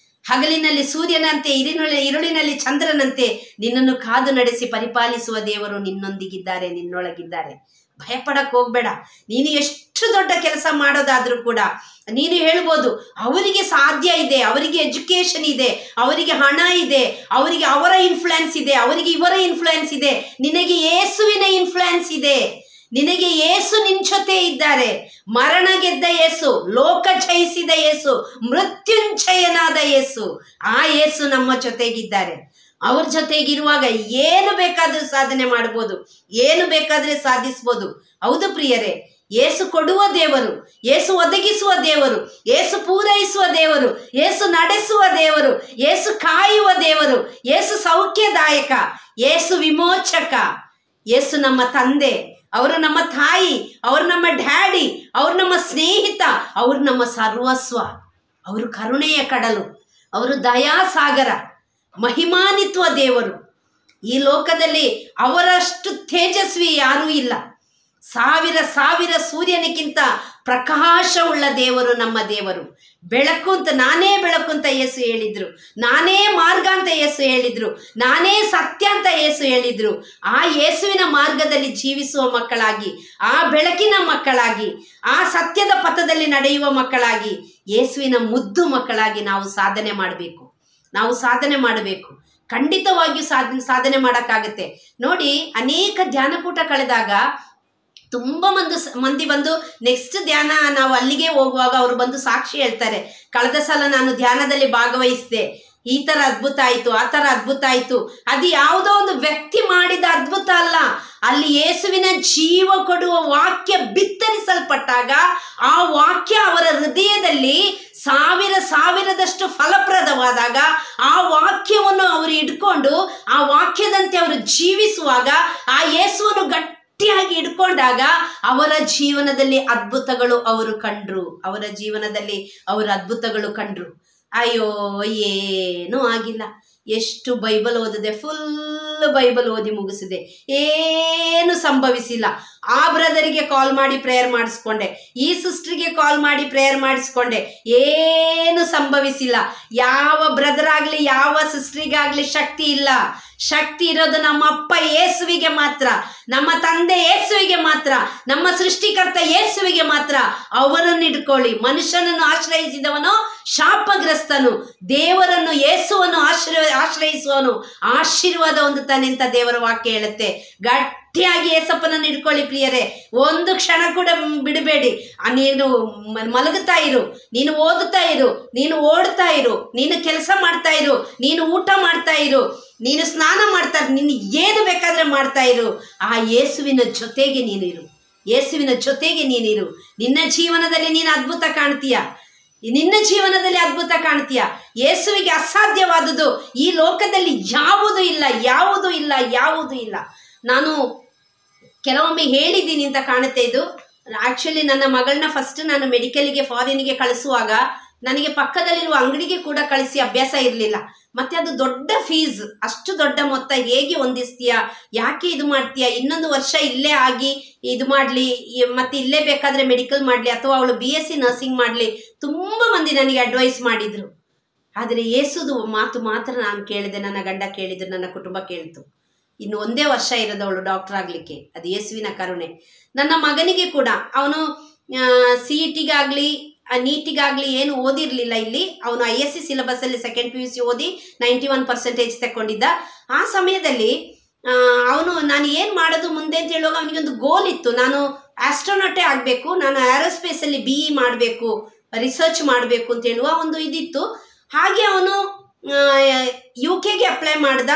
ಹಗಲಿನಲ್ಲಿ ಸೂರ್ಯನಂತೆ, ഇരുಳಿನಲ್ಲಿ ಚಂದ್ರನಂತೆ ನಿನ್ನನ್ನು ಕಾದು ನಡೆಸಿ ಪರಿಪಾಲಿಸುವ ದೇವರು ನಿನ್ನೊಂದಿಗಿದ್ದಾರೆ, ನಿನ್ನೊಳಗಿದ್ದಾರೆ. ಭಯಪಡಕ್ಕೆ ಹೋಗ್ಬೇಡ. ನೀನು ಎಷ್ಟು ದೊಡ್ಡ ಕೆಲಸ ಮಾಡೋದಾದ್ರೂ ಕೂಡ ನೀನು ಹೇಳ್ಬೋದು, ಅವರಿಗೆ ಸಾಧ್ಯ ಇದೆ, ಅವರಿಗೆ ಎಜುಕೇಶನ್ ಇದೆ, ಅವರಿಗೆ ಹಣ ಇದೆ, ಅವರಿಗೆ ಅವರ ಇನ್ಫ್ಲುಯೆನ್ಸ್ ಇದೆ, ಅವರಿಗೆ ಇವರ ಇನ್ಫ್ಲುಯೆನ್ಸ್ ಇದೆ. ನಿನಗೆ ಯೇಸುವಿನ ಇನ್ಫ್ಲುಯೆನ್ಸ್ ಇದೆ. ನಿನಗೆ ಯೇಸು ನಿನ್ ಜೊತೆ ಇದ್ದಾರೆ. ಮರಣ ಗೆದ್ದ ಯೇಸು, ಲೋಕ ಜಯಿಸಿದ ಯೇಸು, ಮೃತ್ಯುಂಜಯನಾದ ಯೇಸು, ಆ ಯೇಸು ನಮ್ಮ ಜೊತೆಗಿದ್ದಾರೆ. ಅವ್ರ ಜೊತೆಗಿರುವಾಗ ಏನು ಬೇಕಾದ್ರೂ ಸಾಧನೆ ಮಾಡ್ಬೋದು, ಏನು ಬೇಕಾದ್ರೆ ಸಾಧಿಸ್ಬೋದು. ಹೌದು ಪ್ರಿಯರೇ, ಯೇಸು ಕೊಡುವ ದೇವರು, ಯೇಸು ಒದಗಿಸುವ ದೇವರು, ಯೇಸು ಪೂರೈಸುವ ದೇವರು, ಯೇಸು ನಡೆಸುವ ದೇವರು, ಯೇಸು ಕಾಯುವ ದೇವರು, ಯೇಸು ಸೌಖ್ಯದಾಯಕ, ಯೇಸು ವಿಮೋಚಕ, ಯೇಸು ನಮ್ಮ ತಂದೆ, ಅವರು ನಮ್ಮ ತಾಯಿ, ಅವರು ನಮ್ಮ ಡ್ಯಾಡಿ, ಅವರು ನಮ್ಮ ಸ್ನೇಹಿತ, ಅವರು ನಮ್ಮ ಸರ್ವಸ್ವ, ಅವರು ಕರುಣೆಯ ಕಡಲು, ಅವರು ದಯಾಸಾಗರ, ಮಹಿಮಾನ್ವಿತ್ವ ದೇವರು. ಈ ಲೋಕದಲ್ಲಿ ಅವರಷ್ಟು ತೇಜಸ್ವಿ ಯಾರೂ ಇಲ್ಲ. ಸಾವಿರ ಸೂರ್ಯನಿಗಿಂತ ಪ್ರಕಾಶವುಳ್ಳ ದೇವರು ನಮ್ಮ ದೇವರು. ಬೆಳಕು ಅಂತ, ನಾನೇ ಬೆಳಕು ಅಂತ ಯೇಸು ಹೇಳಿದ್ರು, ನಾನೇ ಮಾರ್ಗ ಅಂತ ಯೇಸು ಹೇಳಿದ್ರು, ನಾನೇ ಸತ್ಯ ಅಂತ ಯೇಸು ಹೇಳಿದ್ರು. ಆ ಯೇಸುವಿನ ಮಾರ್ಗದಲ್ಲಿ ಜೀವಿಸುವ ಮಕ್ಕಳಾಗಿ, ಆ ಬೆಳಕಿನ ಮಕ್ಕಳಾಗಿ, ಆ ಸತ್ಯದ ಪಥದಲ್ಲಿ ನಡೆಯುವ ಮಕ್ಕಳಾಗಿ, ಯೇಸುವಿನ ಮುದ್ದು ಮಕ್ಕಳಾಗಿ ನಾವು ಸಾಧನೆ ಮಾಡಬೇಕು. ನಾವು ಸಾಧನೆ ಮಾಡಬೇಕು. ಖಂಡಿತವಾಗಿಯೂ ಸಾಧನೆ ಮಾಡೋಕ್ಕಾಗತ್ತೆ. ನೋಡಿ, ಅನೇಕ ಧ್ಯಾನಕೂಟ ಕಳೆದಾಗ ತುಂಬ ಮಂದಿ ಬಂದು ನೆಕ್ಸ್ಟ್ ಧ್ಯಾನ ನಾವು ಅಲ್ಲಿಗೆ ಹೋಗುವಾಗ ಅವರು ಬಂದು ಸಾಕ್ಷಿ ಹೇಳ್ತಾರೆ, ಕಳೆದ ಸಲ ನಾನು ಧ್ಯಾನದಲ್ಲಿ ಭಾಗವಹಿಸಿದೆ, ಈ ಥರ ಅದ್ಭುತ ಆಯಿತು, ಆ ಥರ ಅದ್ಭುತ ಆಯಿತು. ಅದು ಯಾವುದೋ ಒಂದು ವ್ಯಕ್ತಿ ಮಾಡಿದ ಅದ್ಭುತ ಅಲ್ಲ, ಅಲ್ಲಿ ಯೇಸುವಿನ ಜೀವ ಕೊಡುವ ವಾಕ್ಯ ಬಿತ್ತರಿಸಲ್ಪಟ್ಟಾಗ ಆ ವಾಕ್ಯ ಅವರ ಹೃದಯದಲ್ಲಿ ಸಾವಿರದಷ್ಟು ಫಲಪ್ರದವಾದಾಗ ಆ ವಾಕ್ಯವನ್ನು ಅವರು ಇಟ್ಕೊಂಡು ಆ ವಾಕ್ಯದಂತೆ ಅವರು ಜೀವಿಸುವಾಗ, ಆ ಯೇಸುವನ್ನು ಗಟ್ಟಿಯಾಗಿ ಇಟ್ಕೊಂಡಾಗ ಅವರ ಜೀವನದಲ್ಲಿ ಅದ್ಭುತಗಳು ಅವರು ಕಂಡ್ರು. ಅವರ ಜೀವನದಲ್ಲಿ ಅವರು ಅದ್ಭುತಗಳು ಕಂಡ್ರು. ಅಯ್ಯೋ, ಏನೂ ಆಗಿಲ್ಲ, ಎಷ್ಟು ಬೈಬಲ್ ಓದಿದೆ, ಫುಲ್ ಬೈಬಲ್ ಓದಿ ಮುಗಿಸಿದೆ, ಏನು ಸಂಭವಿಸಿಲ್ಲ. ಆ ಬ್ರದರಿಗೆ ಕಾಲ್ ಮಾಡಿ ಪ್ರೇಯರ್ ಮಾಡಿಸ್ಕೊಂಡೆ, ಈ ಸಿಸ್ಟ್ರಿಗೆ ಕಾಲ್ ಮಾಡಿ ಪ್ರೇಯರ್ ಮಾಡಿಸ್ಕೊಂಡೆ, ಏನು ಸಂಭವಿಸಿಲ್ಲ. ಯಾವ ಬ್ರದರ್ ಆಗಲಿ, ಯಾವ ಸಿಸ್ಟ್ರಿಗಾಗಲಿ ಶಕ್ತಿ ಇಲ್ಲ. ಶಕ್ತಿ ಇರೋದು ನಮ್ಮ ಅಪ್ಪ ಯೇಸುವಿಗೆ ಮಾತ್ರ, ನಮ್ಮ ತಂದೆ ಯೇಸುವಿಗೆ ಮಾತ್ರ, ನಮ್ಮ ಸೃಷ್ಟಿಕರ್ತ ಯೇಸುವಿಗೆ ಮಾತ್ರ. ಅವರನ್ನು ಇಟ್ಕೊಳ್ಳಿ. ಮನುಷ್ಯನನ್ನು ಆಶ್ರಯಿಸಿದವನು ಶಾಪಗ್ರಸ್ತನು, ದೇವರನ್ನು ಯೇಸುವನ್ನು ಆಶ್ರಯಿಸುವವನು ಆಶೀರ್ವಾದ ಹೊಂದುತ್ತಾನೆ ಅಂತ ದೇವರ ವಾಕ್ಯ ಹೇಳುತ್ತೆ. ಗಟ್ಟಿಯಾಗಿ ಯೇಸಪ್ಪನನ್ನು ಇಟ್ಕೊಳ್ಳಿ ಪ್ರಿಯರೇ. ಒಂದು ಕ್ಷಣ ಕೂಡ ಬಿಡಬೇಡಿ. ನೀನು ಮಲಗುತ್ತಾ ಇರು, ನೀನು ಓದುತ್ತಾ ಇರು, ನೀನು ಓಡ್ತಾ ಇರು, ನೀನು ಕೆಲಸ ಮಾಡ್ತಾ ಇರು, ನೀನು ಊಟ ಮಾಡ್ತಾ ಇರು, ನೀನು ಸ್ನಾನ ಮಾಡ್ತಾ ಇರು, ನೀನು ಏನು ಬೇಕಾದ್ರೆ ಮಾಡ್ತಾ ಇರು. ಆ ಯೇಸುವಿನ ಜೊತೆಗೆ ನೀನಿರು, ಯೇಸುವಿನ ಜೊತೆಗೆ ನೀನಿರು. ನಿನ್ನ ಜೀವನದಲ್ಲಿ ನೀನು ಅದ್ಭುತ ಕಾಣ್ತೀಯ, ನಿನ್ನ ಜೀವನದಲ್ಲಿ ಅದ್ಭುತ ಕಾಣ್ತೀಯ. ಯೇಸುವಿಗೆ ಅಸಾಧ್ಯವಾದುದು ಈ ಲೋಕದಲ್ಲಿ ಯಾವುದೂ ಇಲ್ಲ, ಯಾವುದೂ ಇಲ್ಲ, ಯಾವುದೂ ಇಲ್ಲ. ನಾನು ಕೆಲವೊಮ್ಮೆ ಹೇಳಿದ್ದೀನಿ ಅಂತ ಕಾಣುತ್ತೆ. ಇದು ಆ್ಯಕ್ಚುಲಿ ನನ್ನ ಮಗಳನ್ನ ಫಸ್ಟ್ ನಾನು ಮೆಡಿಕಲ್ಗೆ ಫಾರಿನ್ಗೆ ಕಳಿಸುವಾಗ ನನಗೆ ಪಕ್ಕದಲ್ಲಿರುವ ಅಂಗಡಿಗೆ ಕೂಡ ಕಳಿಸಿ ಅಭ್ಯಾಸ ಇರಲಿಲ್ಲ. ಮತ್ತೆ ಅದು ದೊಡ್ಡ ಫೀಸ್, ಅಷ್ಟು ದೊಡ್ಡ ಮೊತ್ತ ಹೇಗೆ ಹೊಂದಿಸ್ತೀಯಾ, ಯಾಕೆ ಇದು ಮಾಡ್ತೀಯಾ, ಇನ್ನೊಂದು ವರ್ಷ ಇಲ್ಲೇ ಆಗಿ ಇದು ಮಾಡಲಿ, ಮತ್ತೆ ಇಲ್ಲೇ ಬೇಕಾದರೆ ಮೆಡಿಕಲ್ ಮಾಡಲಿ, ಅಥವಾ ಅವಳು BSc ನರ್ಸಿಂಗ್ ಮಾಡಲಿ, ತುಂಬ ಮಂದಿ ನನಗೆ ಅಡ್ವೈಸ್ ಮಾಡಿದರು. ಆದರೆ ಯೇಸುದು ಮಾತು ಮಾತ್ರ ನಾನು ಕೇಳಿದೆ, ನನ್ನ ಗಂಡ ಕೇಳಿದ್ರು, ನನ್ನ ಕುಟುಂಬ ಕೇಳಿತು. ಇನ್ನು ಒಂದೇ ವರ್ಷ ಇರೋದವಳು ಡಾಕ್ಟರ್ ಆಗಲಿಕ್ಕೆ, ಅದು ಯೇಸುವಿನ ಕರುಣೆ. ನನ್ನ ಮಗನಿಗೆ ಕೂಡ ಅವನು CETಗಾಗಲಿ ನೀಟಿಗಾಗಲಿ ಏನು ಓದಿರಲಿಲ್ಲ. ಇಲ್ಲಿ ಅವನು ISC ಸಿಲೆಬಸ್ಸಲ್ಲಿ ಸೆಕೆಂಡ್ PUC ಓದಿ 91% ತಗೊಂಡಿದ್ದ. ಆ ಸಮಯದಲ್ಲಿ ಅವನು ನಾನು ಏನು ಮಾಡೋದು ಮುಂದೆ ಅಂತ ಹೇಳುವಾಗ ಅವನಿಗೊಂದು ಗೋಲ್ ಇತ್ತು, ನಾನು ಆಸ್ಟ್ರೋನಾಟೇ ಆಗಬೇಕು, ನಾನು ಏರೋಸ್ಪೇಸಲ್ಲಿ BE ಮಾಡಬೇಕು, ರಿಸರ್ಚ್ ಮಾಡಬೇಕು ಅಂತ ಹೇಳುವ ಒಂದು ಇದಿತ್ತು. ಹಾಗೆ ಅವನು UK ಅಪ್ಲೈ ಮಾಡ್ದ.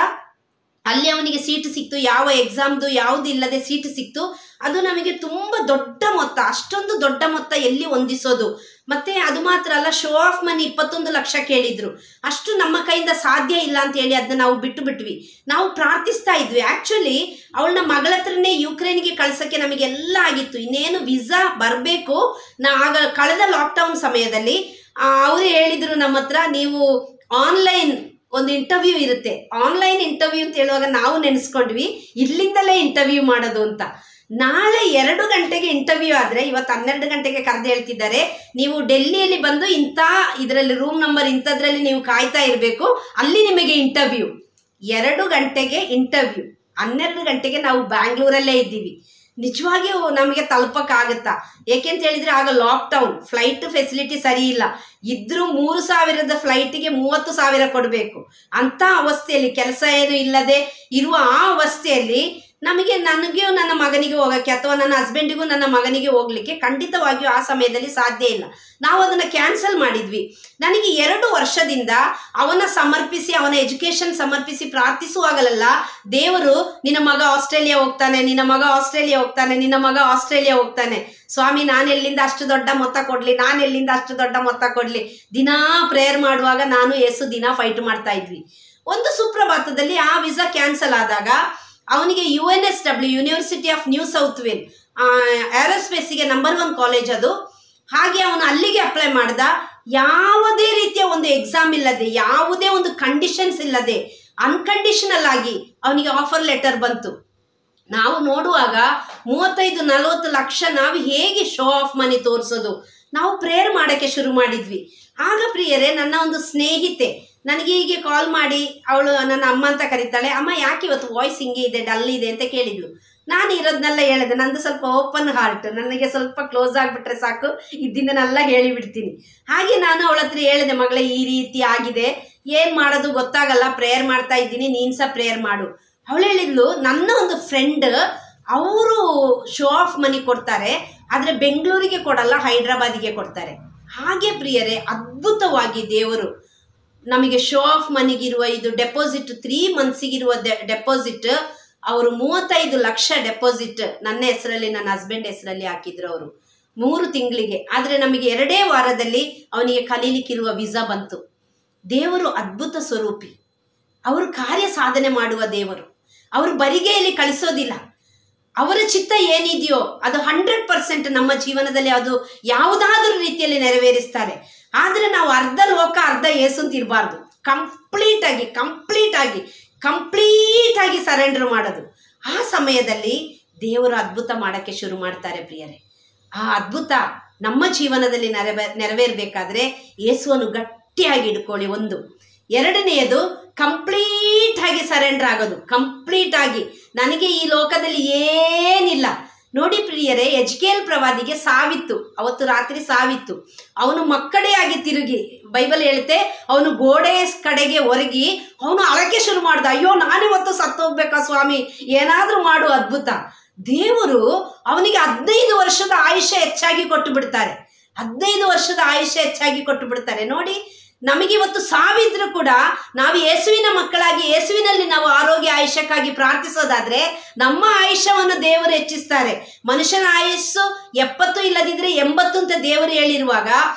ಅಲ್ಲಿ ಅವನಿಗೆ ಸೀಟ್ ಸಿಕ್ತು, ಯಾವ ಎಕ್ಸಾಮ್ದು ಯಾವುದು ಇಲ್ಲದೆ ಸೀಟ್ ಸಿಕ್ತು. ಅದು ನಮಗೆ ತುಂಬ ದೊಡ್ಡ ಮೊತ್ತ, ಅಷ್ಟೊಂದು ದೊಡ್ಡ ಮೊತ್ತ ಎಲ್ಲಿ ಹೊಂದಿಸೋದು. ಮತ್ತೆ ಅದು ಮಾತ್ರ ಅಲ್ಲ, ಶೋ ಆಫ್ ಮನಿ 21 ಲಕ್ಷ ಕೇಳಿದ್ರು. ಅಷ್ಟು ನಮ್ಮ ಕೈಯಿಂದ ಸಾಧ್ಯ ಇಲ್ಲ ಅಂತ ಹೇಳಿ ಅದನ್ನ ನಾವು ಬಿಟ್ಟು ಬಿಟ್ವಿ. ನಾವು ಪ್ರಾರ್ಥಿಸ್ತಾ ಇದ್ವಿ. ಆ್ಯಕ್ಚುಲಿ ಅವಳನ್ನ ಮಗಳ ಹತ್ರನೇ ಯುಕ್ರೇನ್ಗೆ ಕಳ್ಸೋಕ್ಕೆ ನಮಗೆಲ್ಲ ಆಗಿತ್ತು. ಇನ್ನೇನು ವಿಸಾ ಬರಬೇಕು. ಆಗ ಕಳೆದ ಲಾಕ್ಡೌನ್ ಸಮಯದಲ್ಲಿ ಅವರು ಹೇಳಿದರು ನಮ್ಮ ಹತ್ರ, ನೀವು ಆನ್ಲೈನ್ ಒಂದು ಇಂಟರ್ವ್ಯೂ ಇರುತ್ತೆ. ಆನ್ಲೈನ್ ಇಂಟರ್ವ್ಯೂ ಅಂತ ಹೇಳುವಾಗ ನಾವು ನೆನೆಸ್ಕೊಂಡ್ವಿ ಇಲ್ಲಿಂದಲೇ ಇಂಟರ್ವ್ಯೂ ಮಾಡೋದು ಅಂತ. ನಾಳೆ 2 ಗಂಟೆಗೆ ಇಂಟರ್ವ್ಯೂ ಆದರೆ ಇವತ್ತು 12 ಗಂಟೆಗೆ ಕರೆದು ಹೇಳ್ತಿದ್ದಾರೆ, ನೀವು ಡೆಲ್ಲಿಯಲ್ಲಿ ಬಂದು ಇಂಥ ಇದರಲ್ಲಿ ರೂಮ್ ನಂಬರ್ ಇಂಥದ್ರಲ್ಲಿ ನೀವು ಕಾಯ್ತಾ ಇರಬೇಕು, ಅಲ್ಲಿ ನಿಮಗೆ ಇಂಟರ್ವ್ಯೂ. 2 ಗಂಟೆಗೆ ಇಂಟರ್ವ್ಯೂ, 12 ಗಂಟೆಗೆ ನಾವು ಬ್ಯಾಂಗ್ಳೂರಲ್ಲೇ ಇದ್ದೀವಿ. ನಿಜವಾಗಿಯೂ ನಮಗೆ ತಲುಪಕ್ಕಾಗುತ್ತಾ? ಏಕೆಂತ ಹೇಳಿದರೆ ಆಗ ಲಾಕ್ಡೌನ್, ಫ್ಲೈಟ್ ಫೆಸಿಲಿಟಿ ಸರಿ ಇಲ್ಲ. ಇದ್ರೂ 3,000ದ ಫ್ಲೈಟಿಗೆ 30,000 ಕೊಡಬೇಕು. ಅಂಥ ಅವಸ್ಥೆಯಲ್ಲಿ, ಕೆಲಸ ಏನು ಇಲ್ಲದೆ ಇರುವ ಆ ಅವಸ್ಥೆಯಲ್ಲಿ ನನಗೂ ನನ್ನ ಮಗನಿಗೆ ಹೋಗೋಕ್ಕೆ, ಅಥವಾ ನನ್ನ ಹಸ್ಬೆಂಡಿಗೂ ನನ್ನ ಮಗನಿಗೆ ಹೋಗ್ಲಿಕ್ಕೆ ಖಂಡಿತವಾಗಿಯೂ ಆ ಸಮಯದಲ್ಲಿ ಸಾಧ್ಯ ಇಲ್ಲ. ನಾವು ಅದನ್ನು ಕ್ಯಾನ್ಸಲ್ ಮಾಡಿದ್ವಿ. ನನಗೆ 2 ವರ್ಷದಿಂದ ಅವನ ಸಮರ್ಪಿಸಿ, ಅವನ ಎಜುಕೇಷನ್ ಸಮರ್ಪಿಸಿ ಪ್ರಾರ್ಥಿಸುವಾಗಲೆಲ್ಲ ದೇವರು, ನಿನ್ನ ಮಗ ಆಸ್ಟ್ರೇಲಿಯಾ ಹೋಗ್ತಾನೆ, ನಿನ್ನ ಮಗ ಆಸ್ಟ್ರೇಲಿಯಾ ಹೋಗ್ತಾನೆ, ನಿನ್ನ ಮಗ ಆಸ್ಟ್ರೇಲಿಯಾ ಹೋಗ್ತಾನೆ. ಸ್ವಾಮಿ, ನಾನು ಎಲ್ಲಿಂದ ಅಷ್ಟು ದೊಡ್ಡ ಮೊತ್ತ ಕೊಡಲಿ, ನಾನು ಎಲ್ಲಿಂದ ಅಷ್ಟು ದೊಡ್ಡ ಮೊತ್ತ ಕೊಡಲಿ. ದಿನಾ ಪ್ರೇಯರ್ ಮಾಡುವಾಗ ನಾನು ಯೇಸು ದಿನ ಫೈಟ್ ಮಾಡ್ತಾ ಇದ್ವಿ. ಒಂದು ಸುಪ್ರಭಾತದಲ್ಲಿ ಆ ವಿಸಾ ಕ್ಯಾನ್ಸಲ್ ಆದಾಗ ಅವನಿಗೆ UNSW, university of New South Wales, ಏರೋಸ್ಪೇಸಿಗೆ ನಂಬರ್ 1 ಕಾಲೇಜ್ ಅದು. ಹಾಗೆ ಅವನು ಅಲ್ಲಿಗೆ ಅಪ್ಲೈ ಮಾಡ್ದ. ಯಾವುದೇ ರೀತಿಯ ಒಂದು ಎಕ್ಸಾಮ್ ಇಲ್ಲದೆ, ಯಾವುದೇ ಒಂದು ಕಂಡೀಷನ್ಸ್ ಇಲ್ಲದೆ, ಅನ್ಕಂಡೀಷನಲ್ ಆಗಿ ಅವನಿಗೆ ಆಫರ್ ಲೆಟರ್ ಬಂತು. ನಾವು ನೋಡುವಾಗ 35-40 ಲಕ್ಷ ನಾವು ಹೇಗೆ ಶೋ ಆಫ್ ಮನಿ ತೋರಿಸೋದು? ನಾವು ಪ್ರೇಯರ್ ಮಾಡೋಕ್ಕೆ ಶುರು ಮಾಡಿದ್ವಿ. ಆಗ ಪ್ರಿಯರೇ, ನನ್ನ ಒಂದು ಸ್ನೇಹಿತೆ ನನಗೆ ಹೀಗೆ ಕಾಲ್ ಮಾಡಿ, ಅವಳು ನನ್ನ ಅಮ್ಮ ಅಂತ ಕರೀತಾಳೆ, ಅಮ್ಮ ಯಾಕೆ ಇವತ್ತು ವಾಯ್ಸ್ ಹಿಂಗೆ ಇದೆ, ಡಲ್ ಇದೆ ಅಂತ ಕೇಳಿದ್ಳು. ನಾನು ಇರೋದನ್ನೆಲ್ಲ ಹೇಳಿದೆ. ನಂದು ಸ್ವಲ್ಪ ಓಪನ್ ಹಾರ್ಟ್, ನನಗೆ ಸ್ವಲ್ಪ ಕ್ಲೋಸ್ ಆಗಿಬಿಟ್ರೆ ಸಾಕು, ಇದ್ದಿದ್ದನ್ನೆಲ್ಲ ಹೇಳಿಬಿಡ್ತೀನಿ. ಹಾಗೆ ನಾನು ಅವಳ ಹತ್ರ ಹೇಳಿದೆ, ಮಗಳೇ ಈ ರೀತಿ ಆಗಿದೆ, ಏನು ಮಾಡೋದು ಗೊತ್ತಾಗಲ್ಲ, ಪ್ರೇಯರ್ ಮಾಡ್ತಾ ಇದ್ದೀನಿ, ನೀನು ಸಹ ಪ್ರೇಯರ್ ಮಾಡು. ಅವಳು ಹೇಳಿದ್ಲು, ನನ್ನ ಒಂದು ಫ್ರೆಂಡ್ ಅವರು ಶೋ ಆಫ್ ಮನಿ ಕೊಡ್ತಾರೆ, ಆದರೆ ಬೆಂಗಳೂರಿಗೆ ಕೊಡಲ್ಲ, ಹೈದ್ರಾಬಾದಿಗೆ ಕೊಡ್ತಾರೆ. ಹಾಗೆ ಪ್ರಿಯರೇ, ಅದ್ಭುತವಾಗಿ ದೇವರು ನಮಗೆ ಶೋ ಆಫ್ ಮನಿಗಿರುವ ಇದು ಡೆಪಾಸಿಟ್, 3 ಮಂತ್ಸಿಗಿರುವ ಡೆಪಾಸಿಟ್, ಅವರು 35 ಲಕ್ಷ ಡೆಪಾಸಿಟ್ ನನ್ನ ಹೆಸರಲ್ಲಿ, ನನ್ನ ಹಸ್ಬೆಂಡ್ ಹೆಸರಲ್ಲಿ ಹಾಕಿದ್ರು ಅವರು 3 ತಿಂಗಳಿಗೆ. ಆದರೆ ನಮಗೆ 2 ವಾರದಲ್ಲಿ ಅವನಿಗೆ ಕಲೀಲಿಕ್ಕಿರುವ ವಿಸಾ ಬಂತು. ದೇವರು ಅದ್ಭುತ ಸ್ವರೂಪಿ, ಅವರು ಕಾರ್ಯ ಸಾಧನೆ ಮಾಡುವ ದೇವರು. ಅವರು ಬರಿಗೆಯಲ್ಲಿ ಕಳಿಸೋದಿಲ್ಲ. ಅವರ ಚಿತ್ತ ಏನಿದೆಯೋ ಅದು 100% ನಮ್ಮ ಜೀವನದಲ್ಲಿ ಅದು ಯಾವುದಾದ್ರೂ ರೀತಿಯಲ್ಲಿ ನೆರವೇರಿಸ್ತಾರೆ. ಆದರೆ ನಾವು ಅರ್ಧ ಲೋಕ ಅರ್ಧ ಯೇಸು ಅಂತ ಇರಬಾರ್ದು. ಕಂಪ್ಲೀಟ್ ಆಗಿ ಸರೆಂಡರ್ ಮಾಡೋದು. ಆ ಸಮಯದಲ್ಲಿ ದೇವರು ಅದ್ಭುತ ಮಾಡೋಕ್ಕೆ ಶುರು ಮಾಡ್ತಾರೆ ಪ್ರಿಯರೇ. ಆ ಅದ್ಭುತ ನಮ್ಮ ಜೀವನದಲ್ಲಿ ನೆರವೇರಬೇಕಾದ್ರೆ ಯೇಸುವನ್ನು ಗಟ್ಟಿಯಾಗಿ ಇಟ್ಕೊಳ್ಳಿ. 1. 2ನೇದು ಕಂಪ್ಲೀಟ್ ಆಗಿ ಸರೆಂಡರ್ ಆಗೋದು. ಕಂಪ್ಲೀಟ್ ಆಗಿ ನನಗೆ ಈ ಲೋಕದಲ್ಲಿ ಏನಿಲ್ಲ. ನೋಡಿ ಪ್ರಿಯರೇ, ಎಜ್ಕೇಲ್ ಪ್ರವಾದಿಗೆ ಸಾವಿತ್ತು, ಅವತ್ತು ರಾತ್ರಿ ಸಾವಿತ್ತು. ಅವನು ಮಕ್ಕಳೇ ಆಗಿ ತಿರುಗಿ, ಬೈಬಲ್ ಹೇಳುತ್ತೆ, ಅವನು ಗೋಡೆ ಕಡೆಗೆ ಹೊರಗಿ ಅವನು ಅಳಕ್ಕೆ ಶುರು ಮಾಡ್ದ. ಅಯ್ಯೋ, ನಾನಿವತ್ತು ಸತ್ತು ಹೋಗ್ಬೇಕಾ ಸ್ವಾಮಿ, ಏನಾದರೂ ಮಾಡು ಅದ್ಭುತ. ದೇವರು ಅವನಿಗೆ 15 ವರ್ಷದ ಆಯುಷ್ಯ ಹೆಚ್ಚಾಗಿ ಕೊಟ್ಟು ಬಿಡ್ತಾರೆ. 15 ವರ್ಷದ ಆಯುಷ್ಯ ಹೆಚ್ಚಾಗಿ ಕೊಟ್ಟು ಬಿಡ್ತಾರೆ. ನೋಡಿ, ನಮಗಿವತ್ತು ಸಾವಿದ್ರೂ ಕೂಡ ನಾವು ಯೇಸುವಿನ ಮಕ್ಕಳಾಗಿ ಯೇಸುವಿನಲ್ಲಿ ನಾವು ಆರೋಗ್ಯ ಆಯುಷ್ಯಕ್ಕಾಗಿ ಪ್ರಾರ್ಥಿಸೋದಾದ್ರೆ ನಮ್ಮ ಆಯುಷ್ಯವನ್ನು ದೇವರು ಹೆಚ್ಚಿಸ್ತಾರೆ. ಮನುಷ್ಯನ ಆಯುಸ್ಸು 70 ಇಲ್ಲದಿದ್ರೆ 80 ಅಂತ ದೇವರು ಹೇಳಿರುವಾಗ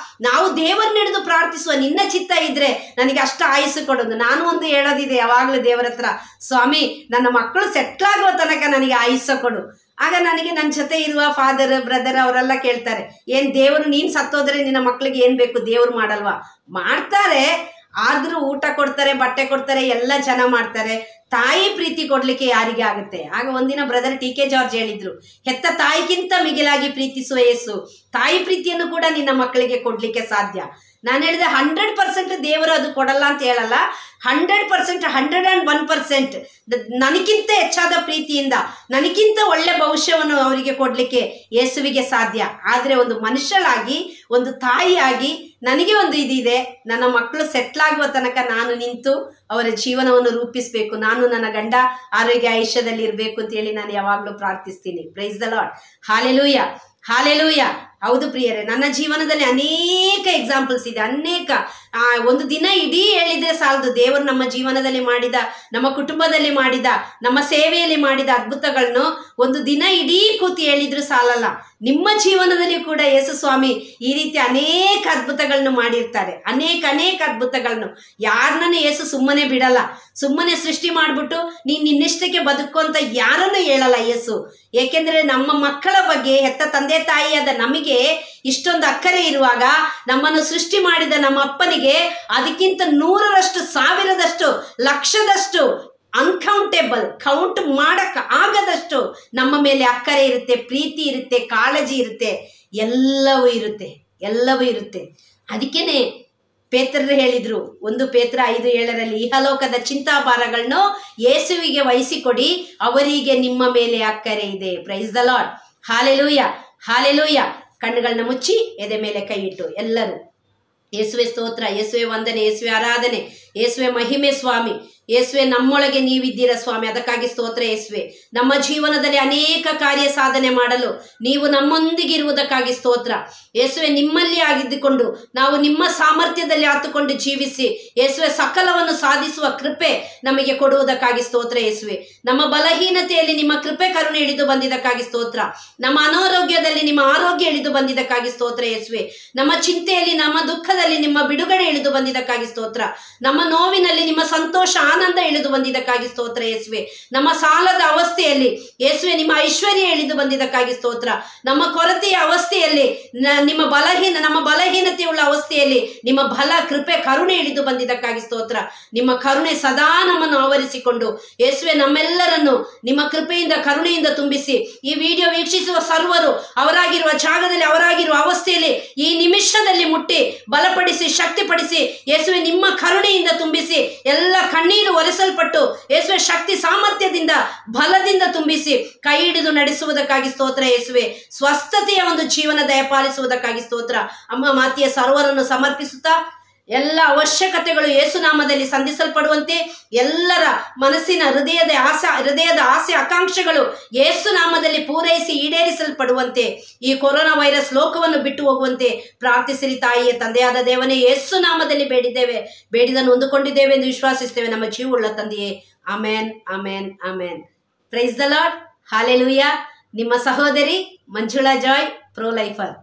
ನಾವು ದೇವರನ್ನ ಹಿಡಿದು ಪ್ರಾರ್ಥಿಸುವ, ನಿನ್ನ ಚಿತ್ತ ಇದ್ರೆ ನನಗೆ ಅಷ್ಟು ಆಯುಸ್ಸು ಕೊಡೋದು. ನಾನು ಒಂದು ಹೇಳೋದಿದೆ ಯಾವಾಗಲೂ ದೇವರ ಹತ್ರ, ಸ್ವಾಮಿ ನನ್ನ ಮಕ್ಕಳು ಸೆಟ್ಲಾಗುವ ತನಕ ನನಗೆ ಆಯುಸ್ಸು ಕೊಡು. ಆಗ ನನಗೆ ನನ್ನ ಜೊತೆ ಇರುವ ಫಾದರ್ ಬ್ರದರ್ ಅವರೆಲ್ಲ ಕೇಳ್ತಾರೆ, ಏನು ದೇವರು ನೀನು ಸತ್ತೋದ್ರೆ ನಿನ್ನ ಮಕ್ಕಳಿಗೆ ಏನು ಬೇಕು, ದೇವ್ರು ಮಾಡಲ್ವಾ? ಮಾಡ್ತಾರೆ, ಆದರೂ ಊಟ ಕೊಡ್ತಾರೆ, ಬಟ್ಟೆ ಕೊಡ್ತಾರೆ, ಎಲ್ಲ ಜನ ಮಾಡ್ತಾರೆ. ತಾಯಿ ಪ್ರೀತಿ ಕೊಡ್ಲಿಕ್ಕೆ ಯಾರಿಗೆ ಆಗುತ್ತೆ? ಆಗ ಒಂದಿನ ಬ್ರದರ್ ಟಿ ಕೆ ಜಾರ್ಜ್ ಹೇಳಿದ್ರು, ಹೆತ್ತ ತಾಯಿಗಿಂತ ಮಿಗಿಲಾಗಿ ಪ್ರೀತಿಸುವ ಯೇಸು ತಾಯಿ ಪ್ರೀತಿಯನ್ನು ಕೂಡ ನಿನ್ನ ಮಕ್ಕಳಿಗೆ ಕೊಡ್ಲಿಕ್ಕೆ ಸಾಧ್ಯ. ನಾನು ಹೇಳಿದೆ 100% ದೇವರು ಅದು ಕೊಡಲ್ಲ ಅಂತ ಹೇಳಲ್ಲ, 100%, 101% ನನಗಿಂತ ಹೆಚ್ಚಾದ ಪ್ರೀತಿಯಿಂದ ನನಗಿಂತ ಒಳ್ಳೆ ಭವಿಷ್ಯವನ್ನು ಅವರಿಗೆ ಕೊಡಲಿಕ್ಕೆ ಯೇಸುವಿಗೆ ಸಾಧ್ಯ. ಆದರೆ ಒಂದು ಮನುಷ್ಯಳಾಗಿ, ಒಂದು ತಾಯಿಯಾಗಿ ನನಗೆ ಒಂದು ಇದಿದೆ, ನನ್ನ ಮಕ್ಕಳು ಸೆಟ್ಲಾಗುವ ತನಕ ನಾನು ನಿಂತು ಅವರ ಜೀವನವನ್ನು ರೂಪಿಸಬೇಕು, ನಾನು ನನ್ನ ಗಂಡ ಆರೋಗ್ಯ ಆಯುಷ್ಯದಲ್ಲಿ ಇರಬೇಕು ಅಂತ ಹೇಳಿ ನಾನು ಯಾವಾಗಲೂ ಪ್ರಾರ್ಥಿಸ್ತೀನಿ. Praise the Lord. Hallelujah, hallelujah. ಹೌದು ಪ್ರಿಯರೇ, ನನ್ನ ಜೀವನದಲ್ಲಿ ಅನೇಕ ಎಕ್ಸಾಂಪಲ್ಸ್ ಇದೆ, ಅನೇಕ. ಒಂದು ದಿನ ಇಡೀ ಹೇಳಿದ್ರೆ ಸಾಲದು, ದೇವರು ನಮ್ಮ ಜೀವನದಲ್ಲಿ ಮಾಡಿದ, ನಮ್ಮ ಕುಟುಂಬದಲ್ಲಿ ಮಾಡಿದ, ನಮ್ಮ ಸೇವೆಯಲ್ಲಿ ಮಾಡಿದ ಅದ್ಭುತಗಳನ್ನು ಒಂದು ದಿನ ಇಡೀ ಕೂತಿ ಹೇಳಿದ್ರು ಸಾಲಲ್ಲ. ನಿಮ್ಮ ಜೀವನದಲ್ಲಿ ಕೂಡ ಯೇಸು ಸ್ವಾಮಿ ಈ ರೀತಿ ಅನೇಕ ಅದ್ಭುತಗಳನ್ನು ಮಾಡಿರ್ತಾರೆ, ಅನೇಕ ಅದ್ಭುತಗಳನ್ನು. ಯಾರನ್ನ ಯೇಸು ಸುಮ್ಮನೆ ಬಿಡಲ್ಲ, ಸುಮ್ಮನೆ ಸೃಷ್ಟಿ ಮಾಡಿಬಿಟ್ಟು ನೀನು ನಿನ್ನಿಷ್ಟಕ್ಕೆ ಬದುಕು ಅಂತ ಯಾರನ್ನು ಹೇಳಲ್ಲ ಯೇಸು. ಏಕೆಂದರೆ ನಮ್ಮ ಮಕ್ಕಳ ಬಗ್ಗೆ ಹೆತ್ತ ತಂದೆ ತಾಯಿಯಾದ ನಮಗೆ ಇಷ್ಟೊಂದು ಅಕ್ಕರೆ ಇರುವಾಗ, ನಮ್ಮನ್ನು ಸೃಷ್ಟಿ ಮಾಡಿದ ನಮ್ಮ ಅಪ್ಪನಿಗೆ ಅದಕ್ಕಿಂತ 100ರಷ್ಟು, 1000ದಷ್ಟು, ಲಕ್ಷದಷ್ಟು, ಅನ್ಕೌಂಟೇಬಲ್, ಕೌಂಟ್ ಮಾಡಕ್ಕೆ ಆಗದಷ್ಟು ನಮ್ಮ ಮೇಲೆ ಅಕ್ಕರೆ ಇರುತ್ತೆ, ಪ್ರೀತಿ ಇರುತ್ತೆ, ಕಾಳಜಿ ಇರುತ್ತೆ, ಎಲ್ಲವೂ ಇರುತ್ತೆ, ಎಲ್ಲವೂ ಇರುತ್ತೆ. ಅದಕ್ಕೇನೆ ಪೇತ್ರರು ಹೇಳಿದ್ರು, 1 ಪೇತ್ರ 5:7 ಇಹಲೋಕದ ಚಿಂತಾಭಾರಗಳನ್ನು ಯೇಸುವಿಗೆ ವಹಿಸಿಕೊಡಿ, ಅವರಿಗೆ ನಿಮ್ಮ ಮೇಲೆ ಅಕ್ಕರೆ ಇದೆ. Praise the Lord. Hallelujah, hallelujah. ಕಣ್ಣುಗಳನ್ನ ಮುಚ್ಚಿ ಎದೆ ಮೇಲೆ ಕೈ ಇಟ್ಟು ಎಲ್ಲರೂ ಯೇಸುವೆ ಸ್ತೋತ್ರ, ಯೇಸುವೆ ವಂದನೆ, ಯೇಸುವೆ ಆರಾಧನೆ, ಯೇಸುವೆ ಮಹಿಮೆ ಸ್ವಾಮಿ. ಯೇಸುವೆ ನಮ್ಮೊಳಗೆ ನೀವಿದ್ದೀರ ಸ್ವಾಮಿ, ಅದಕ್ಕಾಗಿ ಸ್ತೋತ್ರ ಯೇಸುವೆ. ನಮ್ಮ ಜೀವನದಲ್ಲಿ ಅನೇಕ ಕಾರ್ಯ ಸಾಧನೆ ಮಾಡಲು ನೀವು ನಮ್ಮೊಂದಿಗಿರುವುದಕ್ಕಾಗಿ ಸ್ತೋತ್ರ ಯೇಸುವೆ. ನಿಮ್ಮಲ್ಲಿ ಆಗಿದ್ದುಕೊಂಡು ನಾವು ನಿಮ್ಮ ಸಾಮರ್ಥ್ಯದಲ್ಲಿ ಆತುಕೊಂಡು ಜೀವಿಸಿ ಯೇಸುವೆ ಸಕಲವನ್ನು ಸಾಧಿಸುವ ಕೃಪೆ ನಮಗೆ ಕೊಡುವುದಕ್ಕಾಗಿ ಸ್ತೋತ್ರ ಯೇಸುವೆ. ನಮ್ಮ ಬಲಹೀನತೆಯಲ್ಲಿ ನಿಮ್ಮ ಕೃಪೆ ಕರುಣೆ ಇಳಿದು ಬಂದಿದ್ದಕ್ಕಾಗಿ ಸ್ತೋತ್ರ. ನಮ್ಮ ಅನಾರೋಗ್ಯದಲ್ಲಿ ನಿಮ್ಮ ಆರೋಗ್ಯ ಇಳಿದು ಬಂದಿದ್ದಕ್ಕಾಗಿ ಸ್ತೋತ್ರ ಯೇಸುವೆ. ನಮ್ಮ ಚಿಂತೆಯಲ್ಲಿ, ನಮ್ಮ ದುಃಖದಲ್ಲಿ ನಿಮ್ಮ ಬಿಡುಗಡೆ ಇಳಿದು ಬಂದಿದ್ದಕ್ಕಾಗಿ ಸ್ತೋತ್ರ. ನಮ್ಮ ನೋವಿನಲ್ಲಿ ನಿಮ್ಮ ಸಂತೋಷ, ಆನಂದ ಇಳಿದು ಬಂದಿದ್ದಕ್ಕಾಗಿ ಸ್ತೋತ್ರ ಯೇಸುವೆ. ನಮ್ಮ ಸಾಲದ ಅವಸ್ಥೆಯಲ್ಲಿ ಯೇಸುವೆ ನಿಮ್ಮ ಐಶ್ವರ್ಯ ಇಳಿದು ಬಂದಿದ್ದಕ್ಕಾಗಿ ಸ್ತೋತ್ರ. ನಮ್ಮ ಕೊರತೆಯ ಅವಸ್ಥೆಯಲ್ಲಿ, ನಮ್ಮ ಬಲಹೀನತೆಯುಳ್ಳ ಅವಸ್ಥೆಯಲ್ಲಿ ನಿಮ್ಮ ಬಲ, ಕೃಪೆ, ಕರುಣೆ ಇಳಿದು ಬಂದಿದ್ದಕ್ಕಾಗಿ ಸ್ತೋತ್ರ. ನಿಮ್ಮ ಕರುಣೆ ಸದಾ ನಮ್ಮನ್ನು ಆವರಿಸಿಕೊಂಡು ಯೇಸುವೆ ನಮ್ಮೆಲ್ಲರನ್ನು ನಿಮ್ಮ ಕೃಪೆಯಿಂದ, ಕರುಣೆಯಿಂದ ತುಂಬಿಸಿ ಈ ವಿಡಿಯೋ ವೀಕ್ಷಿಸುವ ಸರ್ವರು ಅವರಾಗಿರುವ ಜಾಗದಲ್ಲಿ, ಅವರಾಗಿರುವ ಅವಸ್ಥೆಯಲ್ಲಿ ಈ ನಿಮಿಷದಲ್ಲಿ ಮುಟ್ಟಿ ಬಲಪಡಿಸಿ, ಶಕ್ತಿಪಡಿಸಿ ಯೇಸುವೆ ನಿಮ್ಮ ಕರುಣೆಯಿಂದ ತುಂಬಿಸಿ, ಎಲ್ಲ ಕಣ್ಣೀರು ಒರೆಸಲ್ಪಟ್ಟು ಯೇಸುವೆ ಶಕ್ತಿ ಸಾಮರ್ಥ್ಯದಿಂದ, ಬಲದಿಂದ ತುಂಬಿಸಿ ಕೈ ಹಿಡಿದು ನಡೆಸುವುದಕ್ಕಾಗಿ ಸ್ತೋತ್ರ ಯೇಸುವೆ. ಸ್ವಸ್ಥತೆಯ ಒಂದು ಜೀವನ ದಯಪಾಲಿಸುವುದಕ್ಕಾಗಿ ಸ್ತೋತ್ರ. ಅಮ್ಮ ಮಾತೆಯ ಸರ್ವರನ್ನು ಸಮರ್ಪಿಸುತ್ತಾ ಎಲ್ಲ ಅವಶ್ಯಕತೆಗಳು ಯೇಸುನಾಮದಲ್ಲಿ ಸಂಧಿಸಲ್ಪಡುವಂತೆ, ಎಲ್ಲರ ಮನಸ್ಸಿನ ಹೃದಯದ ಆಸೆ ಆಕಾಂಕ್ಷೆಗಳು ಯೇಸುನಾಮದಲ್ಲಿ ಪೂರೈಸಿ ಈಡೇರಿಸಲ್ಪಡುವಂತೆ, ಈ ಕೊರೋನಾ ವೈರಸ್ ಲೋಕವನ್ನು ಬಿಟ್ಟು ಹೋಗುವಂತೆ ಪ್ರಾರ್ಥಿಸಿರಿ ತಾಯಿಯ ತಂದೆಯಾದ ದೇವನೇ. ಯೇಸುನಾಮದಲ್ಲಿ ಬೇಡಿದನ್ನು ಹೊಂದಿಕೊಂಡಿದ್ದೇವೆ ಎಂದು ವಿಶ್ವಾಸಿಸ್ತೇವೆ ನಮ್ಮ ಜೀವವುಳ್ಳ ತಂದೆಯೇ. Amen, amen, amen. Praise the Lord. Hallelujah. ನಿಮ್ಮ ಸಹೋದರಿ ಮಂಜುಳಾ ಜಾಯ್, ಪ್ರೋ ಲೈಫರ್.